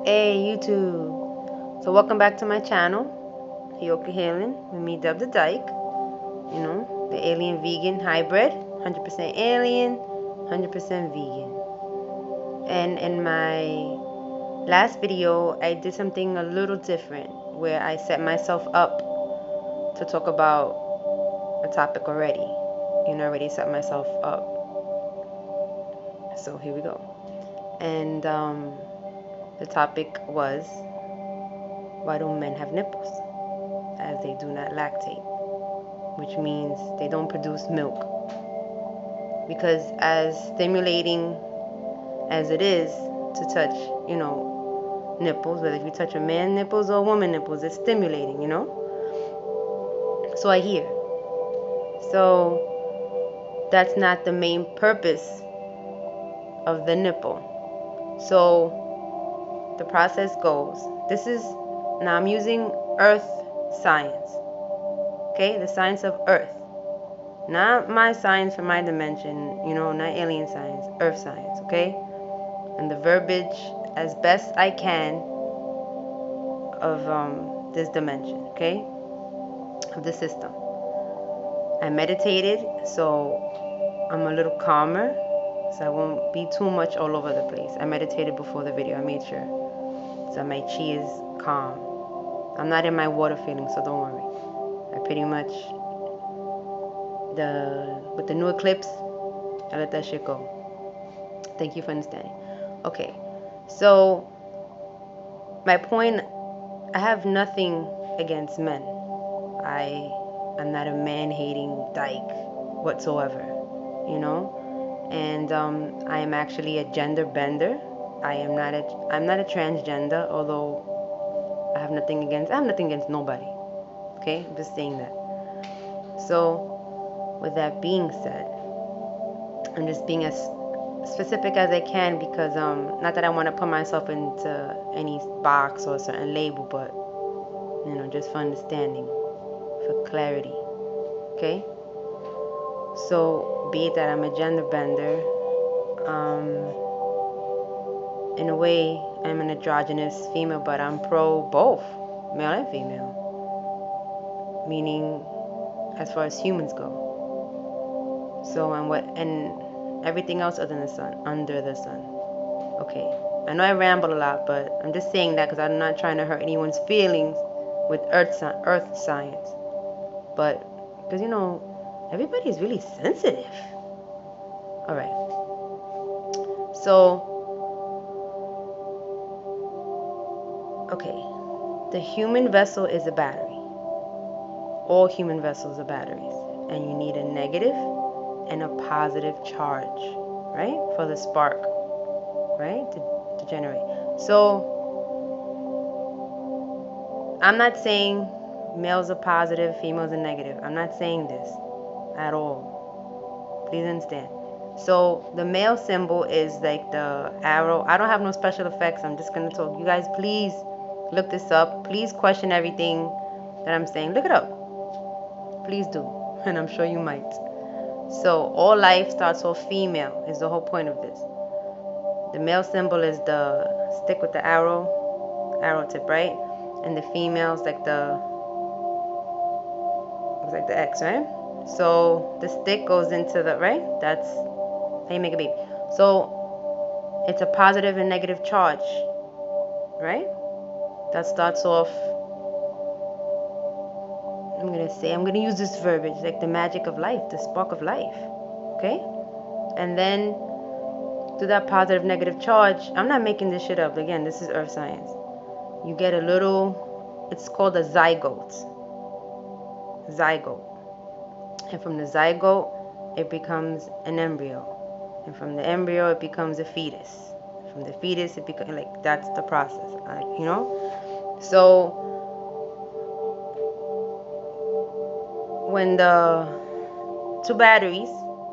Hey YouTube. So welcome back to my channel, HEYOKA Healing, with me, Dub the Dyke. You know, the alien vegan hybrid, 100% alien, 100% vegan. And in my last video, I did something a little different, where I set myself up to talk about a topic already. You know, I already set myself up. So here we go. And the topic was, why do men have nipples? As they do not lactate, which means they don't produce milk. Because as stimulating as it is to touch, you know, nipples, whether if you touch a man nipples or a woman nipples, it's stimulating, you know? So I hear. So that's not the main purpose of the nipple. So the process goes. This is, now I'm using earth science. Okay, the science of earth. Not my science from my dimension, you know, not alien science, earth science, okay? And the verbiage as best I can of this dimension, okay? Of the system. I meditated, so I'm a little calmer, so I won't be too much all over the place. I meditated before the video, I made sure. So my chi is calm. I'm not in my water feeling, so don't worry. I pretty much, with the new eclipse, I let that shit go. Thank you for understanding. Okay, so my point, I have nothing against men. I'm not a man-hating dyke whatsoever, you know. And I am actually a gender bender. I'm not a transgender, although I have nothing against nobody. Okay, I'm just saying that. So, with that being said, I'm just being as specific as I can because not that I want to put myself into any box or a certain label, but you know, just for understanding, for clarity. Okay? So be it that I'm a gender bender, in a way I'm an androgynous female, but I'm pro both, male and female. Meaning as far as humans go. So and everything else other than the sun, under the sun. Okay, I know I ramble a lot, but I'm just saying that because I'm not trying to hurt anyone's feelings with earth science. But, because, you know, everybody's really sensitive. Alright. So, okay. The human vessel is a battery. All human vessels are batteries. And you need a negative and a positive charge, right? For the spark, right? To generate. So, I'm not saying males are positive, females are negative. I'm not saying this at all. Please understand. So the male symbol is like the arrow. I don't have no special effects. I'm just going to talk. You guys, please look this up. Please question everything that I'm saying. Look it up. Please do. And I'm sure you might. So all life starts off female is the whole point of this. The male symbol is the stick with the arrow tip, right? And the female's like it's like the X, right? So the stick goes into the, right? That's how you make a baby. So it's a positive and negative charge, right? That starts off, I'm going to use this verbiage, like the magic of life, the spark of life, okay? And then through that positive negative charge, I'm not making this shit up. Again, this is earth science. You get a little, it's called a zygote. And from the zygote, it becomes an embryo. And from the embryo, it becomes a fetus. From the fetus, it becomes, like, that's the process, you know? So, when the two batteries,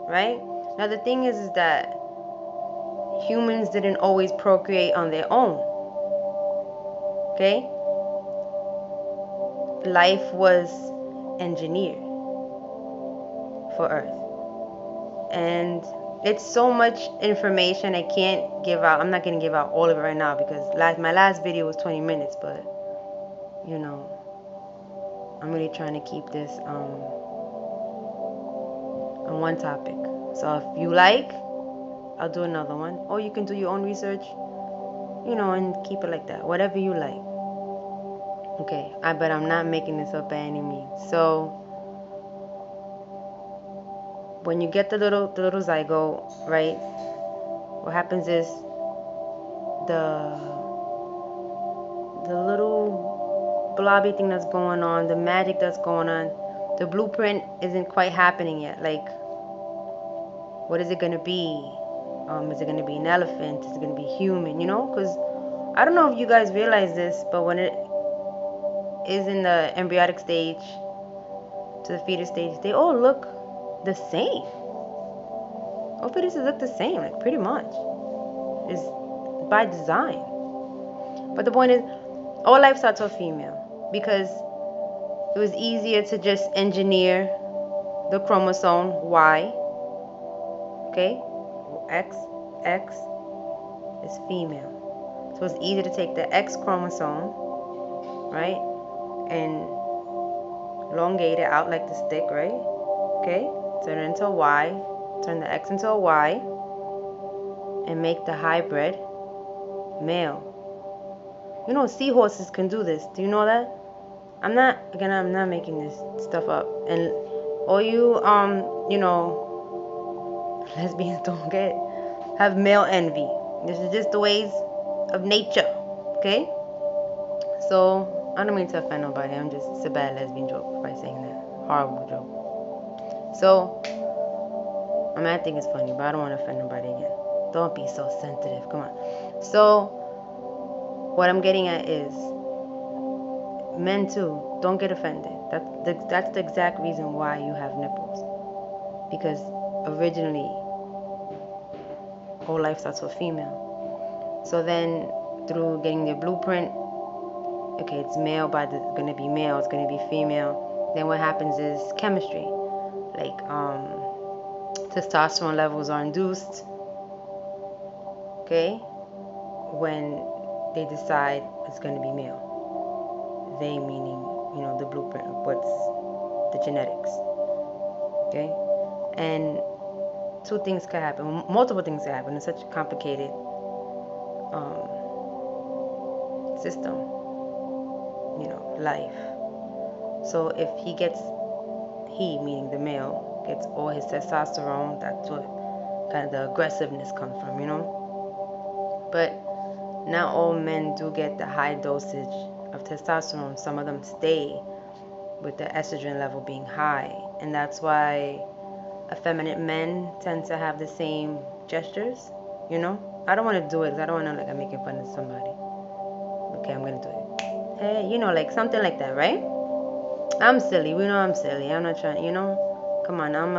right? Now, the thing is that humans didn't always procreate on their own, okay? Life was engineered for Earth. And It's so much information I can't give out. I'm not going to give out all of it right now because my last video was 20 minutes, but you know, I'm really trying to keep this on one topic. So if you like, I'll do another one, or you can do your own research, you know, and keep it like that, whatever you like. Okay, but I'm not making this up by any means. So when you get the little zygote, right, what happens is the little blobby thing that's going on, the magic that's going on, the blueprint isn't quite happening yet. Like, what is it going to be? Is it going to be an elephant? Is it going to be human? You know, because I don't know if you guys realize this, but when it is in the embryonic stage to the fetus stage, they all look the same. All fetuses look the same, like pretty much. It's by design. But the point is, all life starts off female because it was easier to just engineer the chromosome Y. Okay, X is female, so it's easier to take the X chromosome, right, and elongate it out like the stick, right? Okay, turn it into a Y, turn the X into a Y, and make the hybrid male. You know, seahorses can do this. Do you know that? I'm not making this stuff up. And all you you know, lesbians don't have male envy. This is just the ways of nature. Okay? So I don't mean to offend nobody. It's a bad lesbian joke by saying that. Horrible joke. So I think it's funny, but I don't want to offend nobody again. Don't be so sensitive. Come on. So what I'm getting at is, men too, don't get offended. That's the exact reason why you have nipples. Because originally, whole life starts with female. So then, through getting the blueprint, okay, it's male, but it's gonna be male. It's gonna be female. Then what happens is chemistry, like testosterone levels are induced. Okay, when they decide it's gonna be male. They meaning, you know, the blueprint, what's the genetics. Okay, and two things could happen, multiple things could happen. It's such a complicated system, you know, life. So if he meaning the male gets all his testosterone, that's what kind of the aggressiveness comes from, you know. But not all men do get the high dosage of testosterone. Some of them stay with the estrogen level being high, and that's why effeminate men tend to have the same gestures, you know. I don't want to do it because I don't want to look like I'm making fun of somebody. Okay, I'm gonna do it. Hey, you know, like something like that, right? I'm silly. We know I'm silly. I'm not trying, you know. Come on, I'm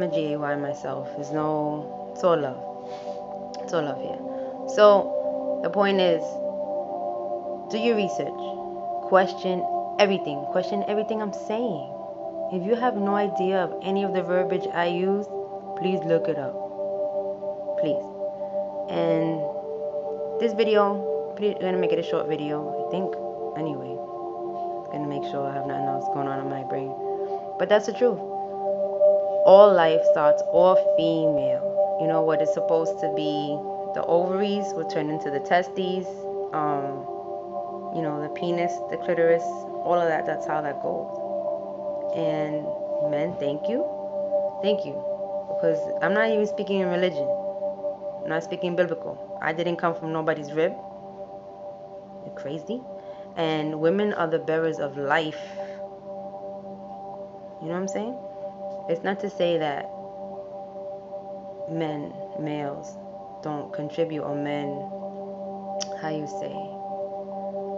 a GAY myself. It's all love. It's all love here. So the point is, do your research. Question everything. Question everything I'm saying. If you have no idea of any of the verbiage I use, please look it up. Please. And this video, I'm gonna make it a short video, I think. Anyway, I'm gonna make sure I have nothing else going on in my brain. But that's the truth. All life starts off female. You know, what is supposed to be the ovaries will turn into the testes. You know, the penis, the clitoris, all of that. That's how that goes. And men, thank you, because I'm not even speaking in religion. I'm not speaking biblical. I didn't come from nobody's rib. You're crazy. And women are the bearers of life. You know what I'm saying? It's not to say that males don't contribute, or men, how you say,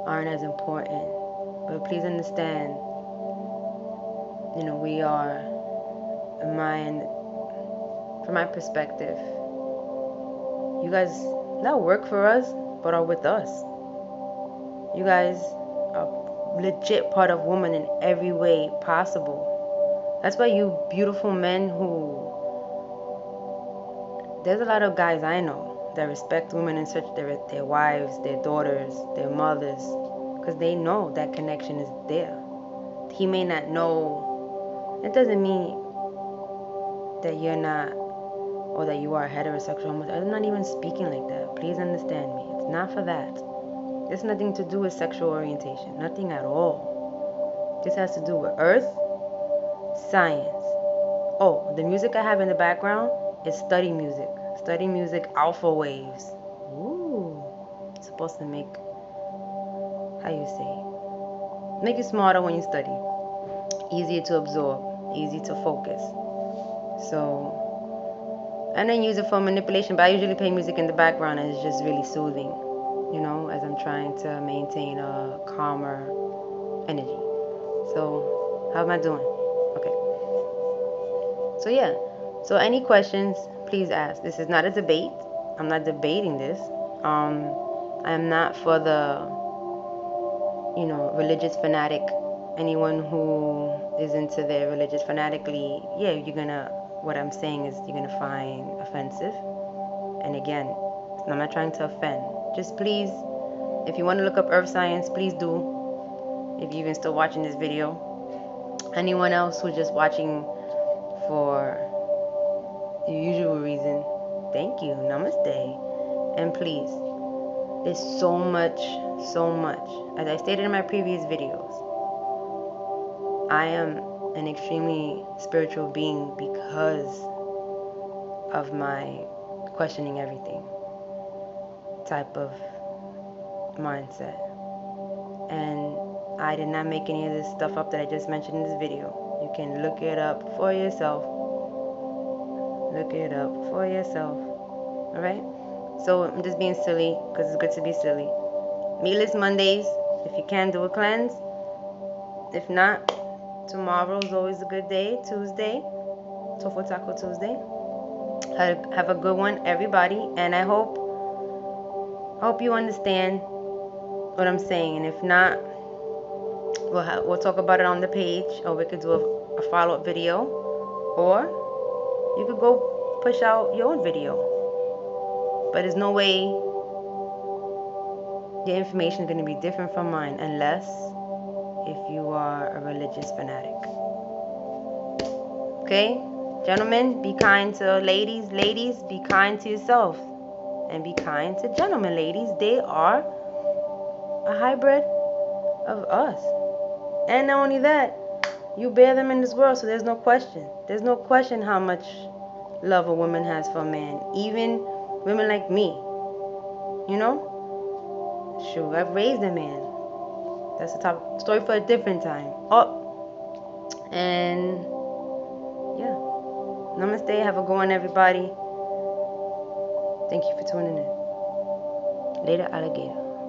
aren't as important. But please understand, you know, we are, from my perspective, you guys not work for us, but are with us. You guys are legit part of woman in every way possible. That's why you beautiful men who there's a lot of guys I know that respect women and such, their wives, their daughters, their mothers, because they know that connection is there. He may not know. It doesn't mean that you're not, or that you are heterosexual. I'm not even speaking like that. Please understand me. It's not for that. It's nothing to do with sexual orientation. Nothing at all. This has to do with earth, science. Oh, the music I have in the background is study music. Study music, alpha waves. Ooh. It's supposed to make, how you say, make you smarter when you study. Easier to absorb, easy to focus. So, and then use it for manipulation, but I usually play music in the background and it's just really soothing, you know, as I'm trying to maintain a calmer energy. So, how am I doing? Okay. So, yeah. So, any questions, please ask. This is not a debate. I'm not debating this. I am not for the, you know, religious fanatic. Anyone who is into their religious fanatically, yeah, you're gonna, what I'm saying is you're gonna find offensive. And again, I'm not trying to offend. Just please, if you want to look up earth science, please do. If you're even still watching this video. Anyone else who's just watching for the usual reason, thank you, namaste. And please, there's so much, as I stated in my previous videos, I am an extremely spiritual being because of my questioning everything type of mindset. And I did not make any of this stuff up that I just mentioned in this video. You can look it up for yourself. Look it up for yourself. Alright? So I'm just being silly because it's good to be silly. Meatless Mondays. If you can, do a cleanse. If not, tomorrow is always a good day. Tuesday. Tofu Taco Tuesday. Have a good one, everybody. And I hope you understand what I'm saying. And if not, we'll talk about it on the page, or we could do a follow-up video, or you could go push out your own video. But there's no way your information is going to be different from mine unless if you are a religious fanatic. Okay? Gentlemen, be kind to ladies. Ladies, be kind to yourself. And be kind to gentlemen, ladies. They are a hybrid of us. And not only that, you bear them in this world, so there's no question. There's no question how much love a woman has for a man. Even women like me. You know? Shoot, I've raised a man. That's a top story for a different time. Oh, and yeah. Namaste. Have a good one, everybody. Thank you for tuning in. Later, alligator.